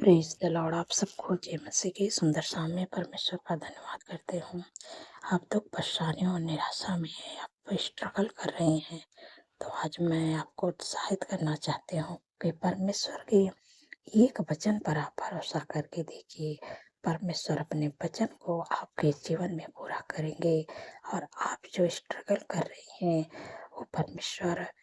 Praise the Lord. आप सबको जय मसीह की सुंदर शाम में परमेश्वर का धन्यवाद करते हूँ। आप तो परेशानियों और निराशा में हैं, आप स्ट्रगल कर रहे हैं, तो आज मैं आपको उत्साहित करना चाहती हूँ कि परमेश्वर के एक वचन पर आप भरोसा करके देखिए। परमेश्वर अपने वचन को आपके जीवन में पूरा करेंगे और आप जो स्ट्रगल कर रही हैं, वो परमेश्वर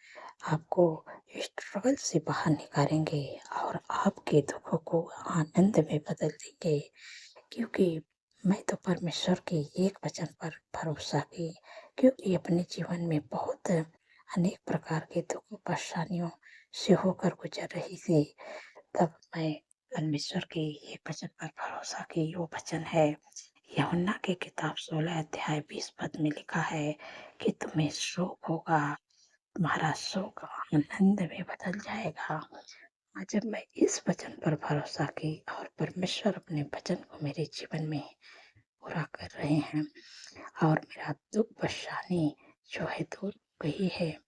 आपको स्ट्रगल से बाहर निकालेंगे और आपके दुखों को आनंद में बदल देंगे। क्योंकि मैं तो परमेश्वर के एक वचन पर भरोसा की, क्योंकि अपने जीवन में बहुत अनेक प्रकार के दुखों परेशानियों से होकर गुजर रही थी। तब मैं परमेश्वर के एक वचन पर भरोसा की। वो वचन है यूहन्ना की किताब 16 अध्याय 20 पद में लिखा है कि तुम्हें शोक होगा, तुम्हारा शोक आनंद में बदल जाएगा। और जब मैं इस वचन पर भरोसा की और परमेश्वर अपने वचन को मेरे जीवन में पूरा कर रहे हैं और मेरा दुख परेशानी जो है दूर हो गई है,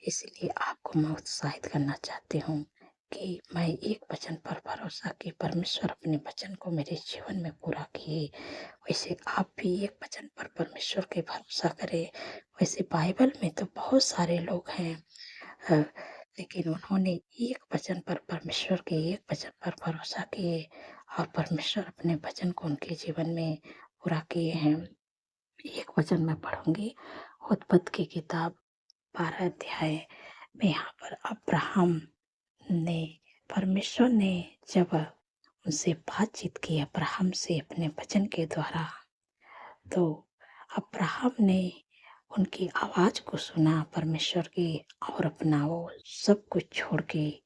इसलिए आपको मैं उत्साहित करना चाहती हूँ कि मैं एक वचन पर भरोसा की परमेश्वर अपने वचन को मेरे जीवन में पूरा किए। वैसे आप भी एक वचन पर परमेश्वर के भरोसा करें। वैसे बाइबल में तो बहुत सारे लोग हैं, अ, लेकिन उन्होंने एक वचन पर परमेश्वर के एक वचन पर भरोसा किए और परमेश्वर अपने वचन को उनके जीवन में पूरा किए हैं। एक वचन मैं पढ़ूंगी, उत्पत्ति की किताब 12 अध्याय में। यहाँ पर अब्राहम ने परमेश्वर ने जब उनसे बातचीत की अब्राहम से अपने वचन के द्वारा, तो अब्राहम ने उनकी आवाज़ को सुना परमेश्वर की और अपना वो सब कुछ छोड़ के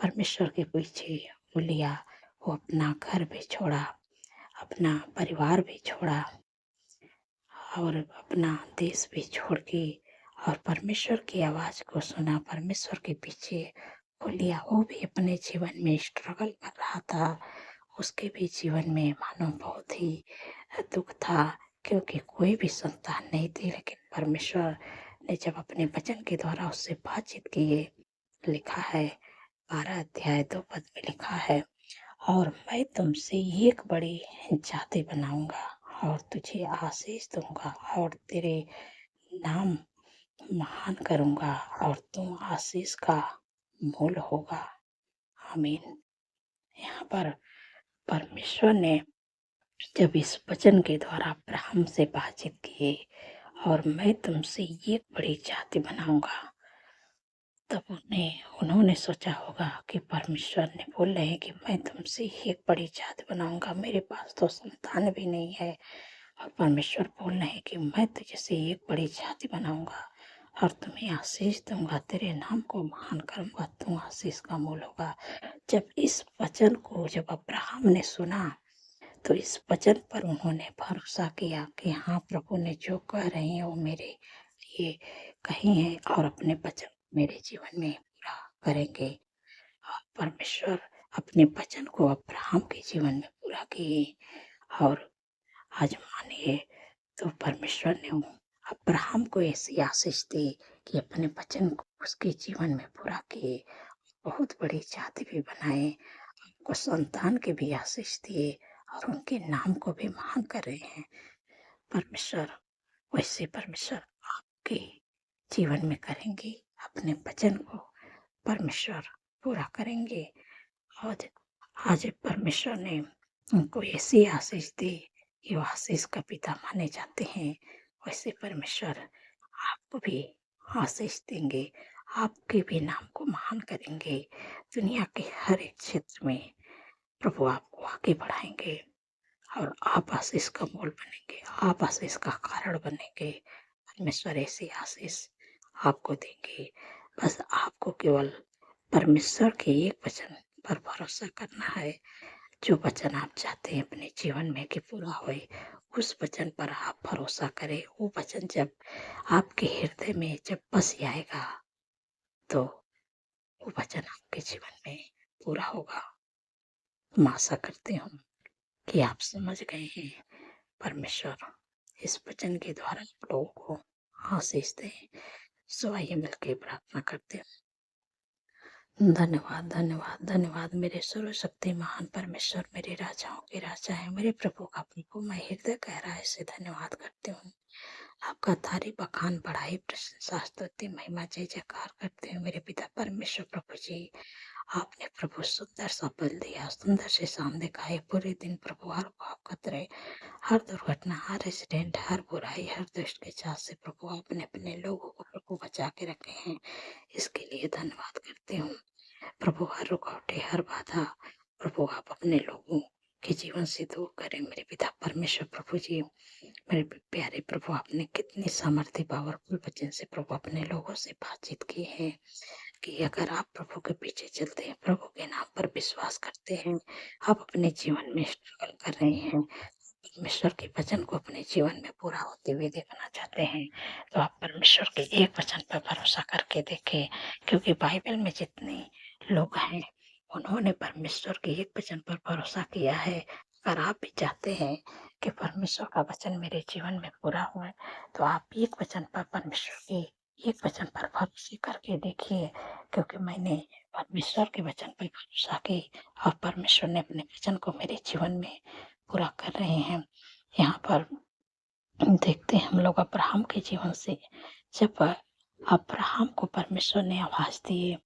परमेश्वर के पीछे हो लिया। वो अपना घर भी छोड़ा, अपना परिवार भी छोड़ा और अपना देश भी छोड़ के और परमेश्वर की आवाज़ को सुना, परमेश्वर के पीछे हो लिया। वो भी अपने जीवन में स्ट्रगल कर रहा था। उसके भी जीवन में मानो बहुत ही दुख था, क्योंकि कोई भी संतान नहीं थी। लेकिन परमेश्वर ने जब अपने वचन के द्वारा उससे बातचीत की, लिखा है 12 अध्याय 2 पद में लिखा है, और मैं तुमसे एक बड़ी जाति बनाऊंगा और तुझे आशीष दूंगा और तेरे नाम महान करूंगा और तुम आशीष का मूल होगा। आमीन। यहाँ पर परमेश्वर ने जब इस वचन के द्वारा अब्राहम से बातचीत किए और मैं तुमसे एक बड़ी जाति बनाऊंगा, तब उन्होंने सोचा होगा कि परमेश्वर ने बोल रहे हैं कि मैं तुमसे एक बड़ी जाति बनाऊंगा, मेरे पास तो संतान भी नहीं है। और परमेश्वर बोल रहे हैं कि मैं तुझसे एक बड़ी जाति बनाऊंगा और तुम्हें आशीष दूंगा, तेरे नाम को महान करूंगा, तू आशीष का मूल होगा। जब इस वचन को जब अब्राहम ने सुना, तो इस वचन पर उन्होंने भरोसा किया कि हाँ, प्रभु ने जो कह रहे हैं वो मेरे लिए कही है और अपने वचन मेरे जीवन में पूरा करेंगे। और परमेश्वर अपने वचन को अब्राहम के जीवन में पूरा किए। और आज मानिए, तो परमेश्वर ने अब्राहम को ऐसी आशीष दी कि अपने वचन को उसके जीवन में पूरा किए, बहुत बड़ी जाति भी बनाए, उनको संतान के भी आशीष दिए और उनके नाम को भी महान कर रहे हैं परमेश्वर। वैसे परमेश्वर आपके जीवन में करेंगे, अपने वचन को परमेश्वर पूरा करेंगे। और आज परमेश्वर ने उनको ऐसी आशीष दी कि वो आशीष का पिता माने जाते हैं। वैसे परमेश्वर आपको भी आशीष देंगे, आपके भी नाम को महान करेंगे। दुनिया के हर एक क्षेत्र में प्रभु आपको आगे बढ़ाएंगे और आप आशीष का मूल बनेंगे, आप आशीष का कारण बनेंगे। परमेश्वर ऐसी आशीष आपको देंगे। बस आपको केवल परमेश्वर के एक वचन पर भरोसा करना है। जो वचन आप चाहते हैं अपने जीवन में कि पूरा होए, उस वचन पर आप भरोसा करें। वो वचन जब आपके हृदय में जब बस जाएगा, तो वो वचन आपके जीवन में पूरा होगा। मैं आशा करती हूँ कि आप समझ गए हैं। परमेश्वर इस वचन के द्वारा आप लोगों को आशीष दें। सो आइए मिलकर प्रार्थना करते हैं। धन्यवाद, धन्यवाद, धन्यवाद मेरे सर्वशक्तिमान परमेश्वर, मेरे राजाओं के राजा हैं, मेरे प्रभु का प्रभु। मैं हृदय गहराई से धन्यवाद करती हूँ। आपका तारीफ, बखान, बढ़ाई, प्रशंसा, स्तुति, महिमा, जय जयकार करते हैं मेरे पिता परमेश्वर प्रभु जी। आपने प्रभु सुंदर सा पल दिया, सुंदर से शाम दिखाए। पूरे दिन प्रभु हर भाव खतरे, हर दुर्घटना, हर एक्सीडेंट, हर बुराई, हर दुष्ट के चाल से प्रभु आपने अपने लोगों को प्रभु बचा के रखे हैं। इसके लिए धन्यवाद करती हूँ प्रभु। हर रुकावटें, हर बाधा प्रभु आप अपने लोगों के जीवन से दूर करें मेरे पिता परमेश्वर प्रभु जी। मेरे प्यारे प्रभु, आपने कितनी सामर्थ्य पावरफुल वचन से प्रभु अपने लोगों से बातचीत की है कि अगर आप प्रभु के पीछे चलते हैं, प्रभु के नाम पर विश्वास करते हैं, आप अपने जीवन में स्ट्रगल कर रहे हैं, परमेश्वर के वचन को अपने जीवन में पूरा होते हुए देखना चाहते हैं, तो आप परमेश्वर के एक वचन पर भरोसा करके देखें। क्योंकि बाइबल में जितने लोग हैं, उन्होंने परमेश्वर के एक वचन पर भरोसा किया है। अगर आप भी चाहते हैं कि परमेश्वर का वचन मेरे जीवन में पूरा हुआ, तो आप एक वचन पर, परमेश्वर के एक वचन पर भरोसा करके देखिए। क्योंकि मैंने परमेश्वर के वचन पर भरोसा की और परमेश्वर ने अपने वचन को मेरे जीवन में पूरा कर रहे हैं। यहाँ पर देखते हैं हम लोग अब्राहम के जीवन से, जब अब्राहम को परमेश्वर ने आवाज दी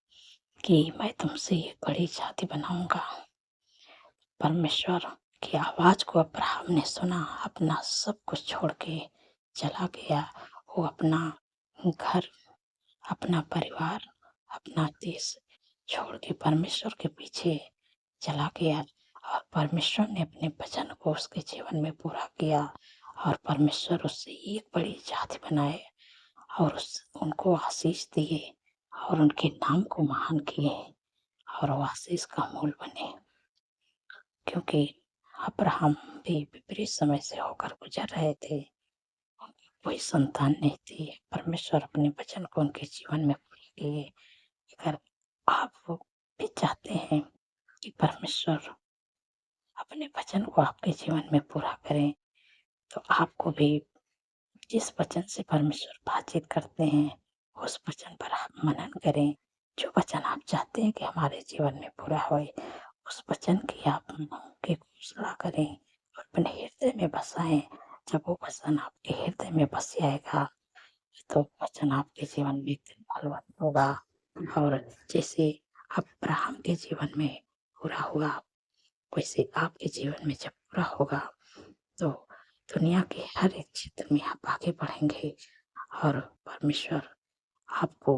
कि मैं तुमसे एक बड़ी जाति बनाऊंगा, परमेश्वर की आवाज को अब्राहम ने सुना, अपना सब कुछ छोड़ के चला गया। वो अपना घर, अपना परिवार, अपना देश छोड़ के परमेश्वर के पीछे चला गया और परमेश्वर ने अपने वचन को उसके जीवन में पूरा किया और परमेश्वर उससे एक बड़ी जाति बनाए और उनको आशीष दिए और उनके नाम को महान किए और वो आशीष का मूल बने। क्योंकि अब्राहम भी विपरीत समय से होकर गुजर रहे थे, कोई संतान नहीं थी। परमेश्वर अपने वचन को उनके जीवन में पूरा किए। अगर आप भी चाहते हैं कि परमेश्वर अपने वचन को आपके जीवन में पूरा करें, तो आपको भी जिस वचन से परमेश्वर बातचीत करते हैं, उस वचन पर आप मनन करें। जो वचन आप चाहते हैं कि हमारे जीवन में पूरा होए, उस वचन की आप की घोषणा करें और अपने हृदय में बसाएं। जब वो वचन आपके हृदय में बस जाएगा, तो वचन आपके जीवन में एक दिन फलवंत होगा। और जैसे अब्राहम के जीवन में पूरा हुआ, वैसे आपके जीवन में जब पूरा होगा, तो दुनिया के हर एक क्षेत्र में आप आगे बढ़ेंगे और परमेश्वर आपको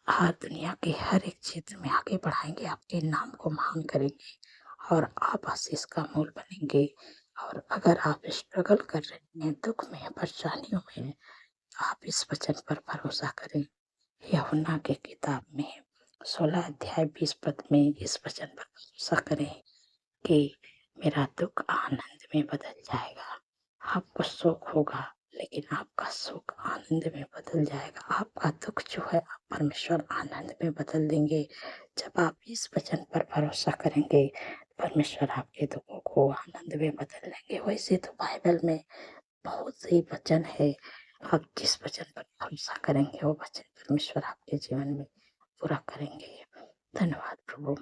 हर दुनिया के हर एक क्षेत्र में आगे बढ़ाएंगे, आपके नाम को महान करेंगे और आप आशीष का मूल बनेंगे। और अगर आप स्ट्रगल कर रहे हैं, दुख में, परेशानियों में, तो आप इस वचन पर भरोसा करें। यूहन्ना की किताब में 16 अध्याय 20 पद में इस वचन पर भरोसा करें कि मेरा दुख आनंद में बदल जाएगा। आपको शोक होगा, लेकिन आपका सुख आनंद में बदल जाएगा। आपका दुख जो है, आप परमेश्वर आनंद में बदल देंगे। जब आप इस वचन पर भरोसा करेंगे, परमेश्वर आपके दुखों को आनंद में बदल देंगे। वैसे तो बाइबल में बहुत सही वचन है, आप जिस वचन पर भरोसा करेंगे, वो वचन परमेश्वर आपके जीवन में पूरा करेंगे। धन्यवाद प्रभु।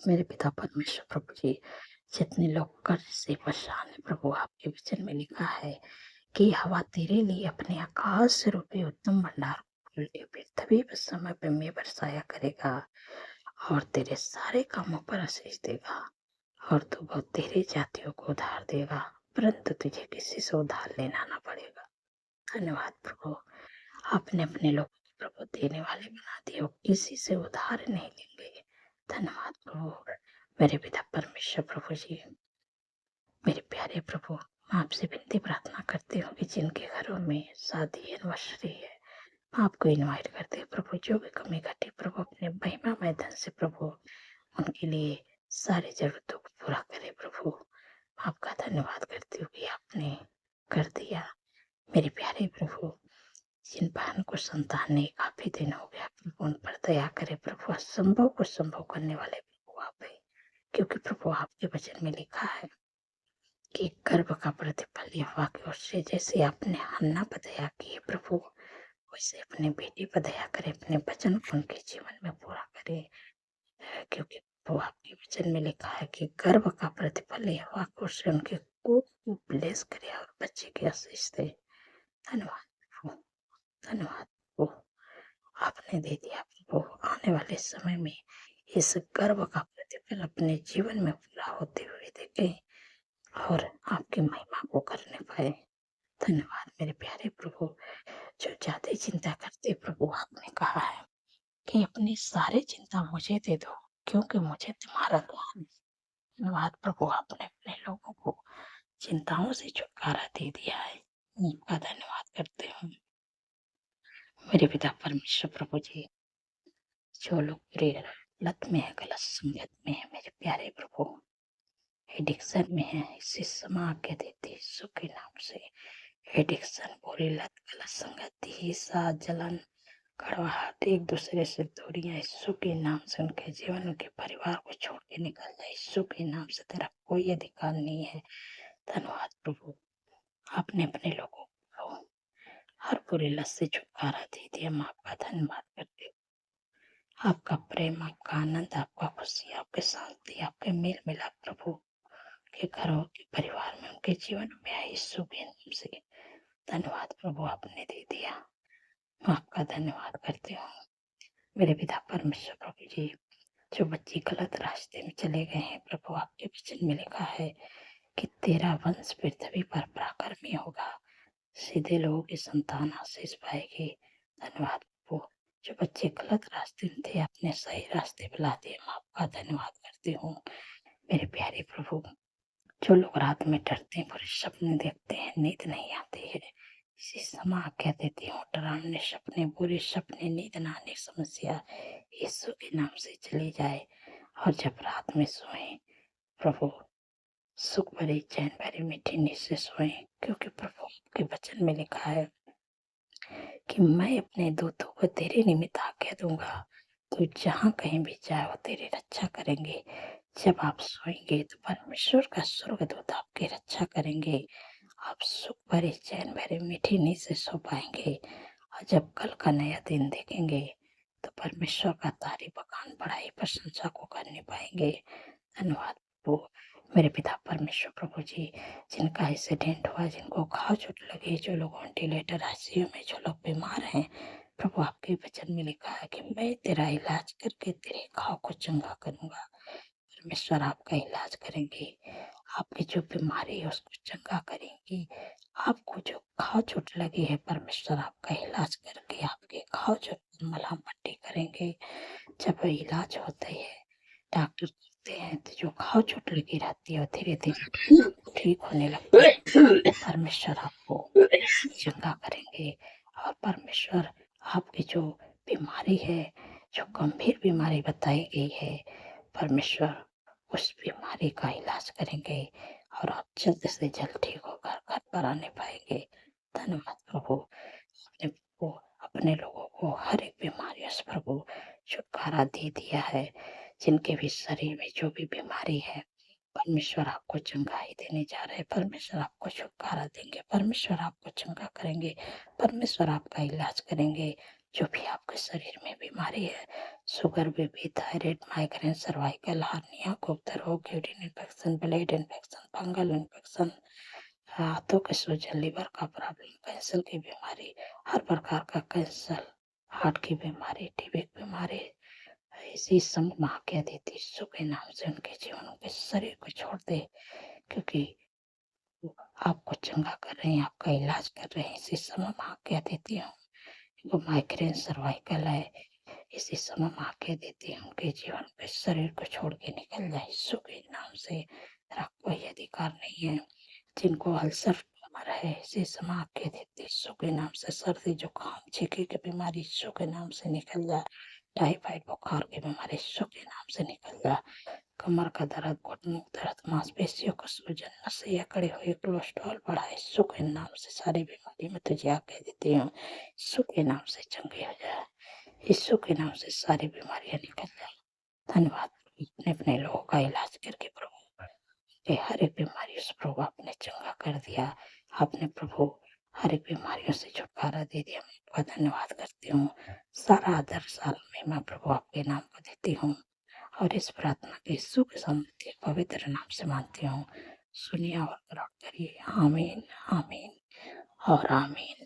मेरे पिता परमेश्वर प्रभु जी, जितने लोग कर्ज से परेशान है प्रभु, आपके वचन में लिखा है कि हवा तेरे लिए अपने आकाश से रुपये उत्तम भंडार खोल दे, फिर तभी बस समय पे मैं बरसाया करेगा और तेरे सारे कामों पर आशीष देगा और तू बहुत तेरे जातियों को उधार देगा, परंतु तुझे किसी से उधार लेना ना पड़ेगा। धन्यवाद प्रभु, आपने अपने लोगों को प्रभु देने वाले बना दिए, वो किसी से उधार नहीं लेंगे। धन्यवाद प्रभु। मेरे पिता परमेश्वर प्रभु जी, मेरे प्यारे प्रभु, मैं आपसे विनती प्रार्थना करती हूँ कि जिनके घरों में शादी एनिवर्सरी है, मैं आपको इनवाइट करते हैं प्रभु। जो भी कमी घटी प्रभु, अपने महिमामय धन से प्रभु उनके लिए सारी जरूरतों को पूरा करे प्रभु। आपका धन्यवाद करती हूँ कि आपने कर दिया। मेरे प्यारे प्रभु, जिन बहन को संतान नहीं, काफी दिन हो गया प्रभु, उन पर दया करे प्रभु। असंभव को संभव करने वाले प्रभु आप है, क्योंकि प्रभु आपके वचन में लिखा है कि गर्भ का प्रतिफल यहोवा की ओर से, जैसे आपने हन्ना पर दया की है प्रभु, वैसे अपनी बेटी पर दया करें, अपने वचन को उनके जीवन में पूरा करें, क्योंकि वो आपके वचन में लिखा है कि गर्भ का प्रतिफल यहोवा को से उनके कोख को ब्लेस करे और बच्चे की आशीष दे। धन्यवाद प्रभु, धन्यवाद प्रभु, आपने दे दिया प्रभु। आने वाले समय में इस गर्भ का प्रतिफल अपने जीवन में पूरा होते हुए देखें और आपकी महिमा को करने पाए। धन्यवाद मेरे प्यारे प्रभु, जो ज्यादा चिंता करते प्रभु, आपने कहा है कि अपनी सारी चिंता मुझे दे दो क्योंकि मुझे तुम्हारा ध्यान है। धन्यवाद प्रभु, आपने अपने लोगों को चिंताओं से छुटकारा दे दिया है। आपका धन्यवाद करते हूँ मेरे पिता परमेश्वर प्रभु जी। जो लोग बुरी लत में है, गलत संगत में है, मेरे प्यारे प्रभु एडिक्शन में है, इसी समय आज्ञा देते यीशु के नाम से। एडिक्शन, बुरी लत, गलत संगत, हिंसा, जलन, कड़वाहट, एक दूसरे से दूरियां, यीशु के नाम से उनके जीवन, उनके परिवार को छोड़ के निकल जाए। यीशु के नाम से तेरा कोई अधिकार नहीं है। धन्यवाद प्रभु, आपने अपने लोगों को हर बुरी लत से छुटकारा दे दिया। हम आपका धन्यवाद करते हैं। आपका प्रेम, आपका आनंद, आपका खुशी, आपके शांति, आपके मेल मिलाप प्रभु के घरों के परिवार में, उनके जीवन में आए यीशु के नाम से। धन्यवाद प्रभु, आपने दे दिया। मैं आपका धन्यवाद करती हूँ मेरे पिता परमेश्वर प्रभु जी। जो बच्चे गलत रास्ते में चले गए हैं प्रभु, आपके वचन में लिखा है कि तेरा वंश पृथ्वी पर पराक्रमी होगा, सीधे लोगों की संतान आशीष पाएगी। धन्यवाद प्रभु, जो बच्चे गलत रास्ते में थे अपने सही रास्ते पे ला दिए। मैं आपका धन्यवाद करती हूँ मेरे प्यारे प्रभु। जो लोग रात में डरते हैं, बुरे सपने देखते हैं, नींद नहीं आती है, इसी समय आज्ञा देती हूँ डरावने सपने, बुरे सपने, नींद न आने की समस्या यीशु के नाम से चली जाए। और जब रात में सोए प्रभु, सुख भरी, चैन भरी, मीठी नींद से सोए, क्योंकि प्रभु आपके वचन में लिखा है कि मैं अपने दूतों को तेरे निमित्त आज्ञा दूंगा, तो जहाँ कहीं भी जाए वो तेरी रक्षा करेंगे। जब आप सोएंगे तो परमेश्वर का स्वर्गदूत आपकी रक्षा करेंगे। आप सुख भरे, चैन भरे, मीठी नींद से सो पाएंगे। और जब कल का नया दिन देखेंगे तो परमेश्वर का तारीफ, बखान, बड़ाई, प्रशंसा को करने पाएंगे। धन्यवाद प्रभु मेरे पिता परमेश्वर प्रभु जी। जिनका एक्सीडेंट हुआ, जिनको घाव चोट लगी, जो लोग वेंटिलेटर, आईसीयू में, जो लोग बीमार हैं प्रभु, आपके वचन में लिखा है कि मैं तेरा इलाज करके तेरे घाव को चंगा करूंगा। परमेश्वर आपका इलाज करेंगे, आपकी जो बीमारी है उसको चंगा करेंगी। आपको जो घाव चोट लगी है परमेश्वर आपका इलाज करके आपके घाव चोट पर मलहम पट्टी करेंगे। जब इलाज होता है, डॉक्टर करते हैं, तो जो घाव चोट लगी रहती है वो धीरे धीरे ठीक होने लगती है। परमेश्वर आपको चंगा करेंगे। और परमेश्वर आपकी जो बीमारी है, जो गंभीर बीमारी बताई गई है, परमेश्वर उस बीमारी का इलाज करेंगे और आप जल्द से जल्द ठीक होकर घर पर आने पाएंगे। धन्यवाद प्रभु, अपने लोगों को हर एक बीमारी से प्रभु छुटकारा दे दिया है। जिनके भी शरीर में जो भी बीमारी है, परमेश्वर आपको चंगाई देने जा रहे हैं। परमेश्वर आपको छुटकारा देंगे, परमेश्वर आपको चंगा करेंगे, परमेश्वर आपका इलाज करेंगे। जो भी आपके शरीर में बीमारी है, sugar, BP, thyroid, migraine, cervical, hernia, गुप्त रोग, urine infection, blood infection, fungal infection, हाथों के सूजन, लिवर का प्रॉब्लम, कैंसर की बीमारी, हर प्रकार का कैंसर, हार्ट की बीमारी, टीबी की बीमारी, इसी समय माँ कह देती यीशु के नाम से उनके जीवन, उनके शरीर को छोड़ दे, क्योंकि वो आपको चंगा कर रहे हैं, आपका इलाज कर रहे हैं। इसी समय माँ कह देती हूँ, वो माइग्रेन, सर्वाइकल है, इसी समय माँ कह देती हूँ उनके जीवन के शरीर को छोड़ के निकल जाए यीशु के नाम से। तेरा कोई अधिकार नहीं है। जिनको अल्सर ट्यूमर है, इसी समय कह देती यीशु के नाम से। सर्दी, जुकाम, छींके की बीमारी यीशु के नाम से निकल जा। टाइफाइड, बुखार की बीमारी यीशु के नाम से निकल जा। कमर का दर्द, घुटनों का दर्द, मांसपेशियों का सूजन, नसें अकड़ी हुई, कोलेस्ट्रॉल बढ़ा, यीशु के नाम से सारी बीमारी में तुझे आके देती हूँ। यीशु के नाम से चंगी हो जाए, यीशु के नाम से सारी बीमारियां निकल जाए। धन्यवाद, अपने अपने लोगों का इलाज करके प्रभु के हर एक बीमारी उस प्रभु आपने चंगा कर दिया। आपने प्रभु हर एक बीमारियों से छुटकारा दे दिया। मैं आपका धन्यवाद करती हूँ। सारा आदर, सारा महिमा प्रभु आपके नाम को देती हूँ और इस प्रार्थना के यीशु के समृद्ध पवित्र नाम से मानती हूँ। सुनिए और ग्रहण करिए। आमीन, आमीन और आमीन।